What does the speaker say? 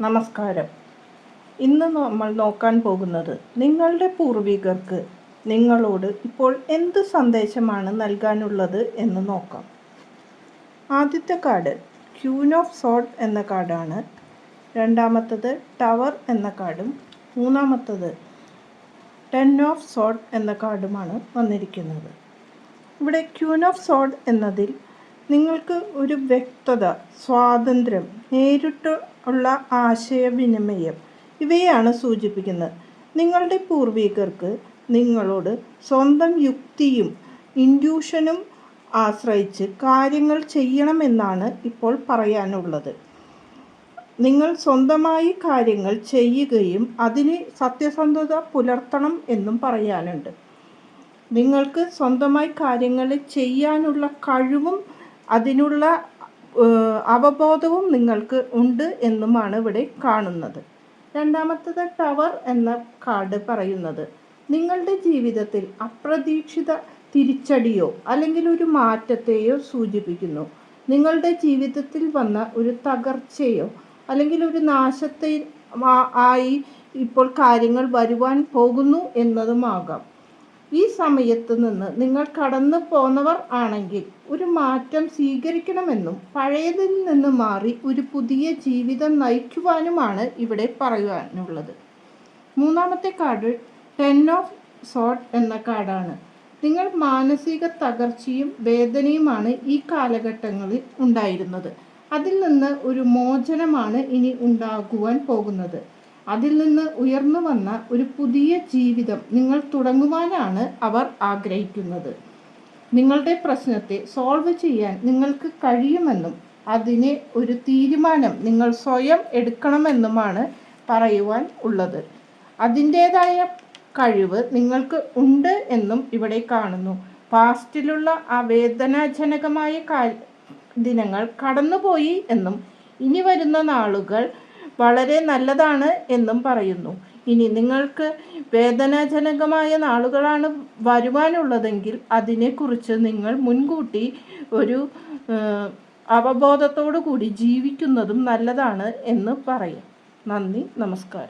നമസ്കാരം. ഇന്ന് നമ്മൾ നോക്കാൻ പോകുന്നത് നിങ്ങളുടെ പൂർവികർക്ക് നിങ്ങളോട് ഇപ്പോൾ എന്ത് സന്ദേശമാണ് നൽകാനുള്ളത് എന്ന് നോക്കാം. ആദ്യത്തെ കാർഡ് ക്യൂൻ ഓഫ് സോർഡ് എന്ന കാർഡാണ്. രണ്ടാമത്തത് ടവർ എന്ന കാർഡും മൂന്നാമത്തത് 10 ഓഫ് സോർഡ് എന്ന കാർഡുമാണ് വന്നിരിക്കുന്നത്. ഇവിടെ ക്യൂൻ ഓഫ് സോർഡ് എന്നതിൽ നിങ്ങൾക്ക് ഒരു വ്യക്തത, സ്വാതന്ത്ര്യം, നേരിട്ട് ഉള്ള ആശയവിനിമയം ഇവയാണ് സൂചിപ്പിക്കുന്നത്. നിങ്ങളുടെ പൂർവികർക്ക് നിങ്ങളോട് സ്വന്തം യുക്തിയും ഇൻഡ്യൂഷനും ആശ്രയിച്ച് കാര്യങ്ങൾ ചെയ്യണമെന്നാണ് ഇപ്പോൾ പറയാനുള്ളത്. നിങ്ങൾ സ്വന്തമായി കാര്യങ്ങൾ ചെയ്യുകയും അതിന് സത്യസന്ധത പുലർത്തണം എന്നും പറയാനുണ്ട്. നിങ്ങൾക്ക് സ്വന്തമായി കാര്യങ്ങൾ ചെയ്യാനുള്ള കഴിവും അതിനുള്ള അവബോധവും നിങ്ങൾക്ക് ഉണ്ട് എന്നുമാണ് ഇവിടെ കാണുന്നത്. രണ്ടാമത്തത് ടവർ എന്ന കാർഡ് പറയുന്നത് നിങ്ങളുടെ ജീവിതത്തിൽ അപ്രതീക്ഷിത തിരിച്ചടിയോ അല്ലെങ്കിൽ ഒരു മാറ്റത്തെയോ സൂചിപ്പിക്കുന്നു. നിങ്ങളുടെ ജീവിതത്തിൽ വന്ന ഒരു തകർച്ചയോ അല്ലെങ്കിൽ ഒരു നാശത്തെ ആയി ഇപ്പോൾ കാര്യങ്ങൾ വരുവാൻ പോകുന്നു എന്നതുമാകാം. ഈ സമയത്ത് നിന്ന് നിങ്ങൾ കടന്നു പോന്നവർ ആണെങ്കിൽ ഒരു മാറ്റം സ്വീകരിക്കണമെന്നും പഴയതിൽ നിന്ന് മാറി ഒരു പുതിയ ജീവിതം നയിക്കുവാനുമാണ് ഇവിടെ പറയുവാനുള്ളത്. മൂന്നാമത്തെ കാർഡ് 10 ഓഫ് സോർഡ് എന്ന കാർഡാണ്. നിങ്ങൾ മാനസിക തകർച്ചയും വേദനയുമാണ് ഈ കാലഘട്ടങ്ങളിൽ ഉണ്ടായിരുന്നത്. അതിൽ നിന്ന് ഒരു മോചനമാണ് ഇനി ഉണ്ടാകുവാൻ പോകുന്നത്. അതിൽ നിന്ന് ഉയർന്നു വന്ന ഒരു പുതിയ ജീവിതം നിങ്ങൾ തുടങ്ങുവാനാണ് അവർ ആഗ്രഹിക്കുന്നത്. നിങ്ങളുടെ പ്രശ്നത്തെ സോൾവ് ചെയ്യാൻ നിങ്ങൾക്ക് കഴിയുമെന്നും അതിനെ ഒരു തീരുമാനം നിങ്ങൾ സ്വയം എടുക്കണമെന്നുമാണ് പറയുവാൻ ഉള്ളത്. അതിൻ്റേതായ കഴിവ് നിങ്ങൾക്ക് ഉണ്ട് എന്നും ഇവിടെ കാണുന്നു. പാസ്റ്റിലുള്ള ആ വേദനാജനകമായ ദിനങ്ങൾ കടന്നുപോയി എന്നും ഇനി വരുന്ന നാളുകൾ വളരെ നല്ലതാണ് എന്നും പറയുന്നു. ഇനി നിങ്ങൾക്ക് വേദനാജനകമായ നാളുകളാണ് വരുവാനുള്ളതെങ്കിൽ അതിനെക്കുറിച്ച് നിങ്ങൾ മുൻകൂട്ടി ഒരു അവബോധത്തോടു കൂടി ജീവിക്കുന്നതും നല്ലതാണ് എന്ന് പറയും. നന്ദി, നമസ്കാരം.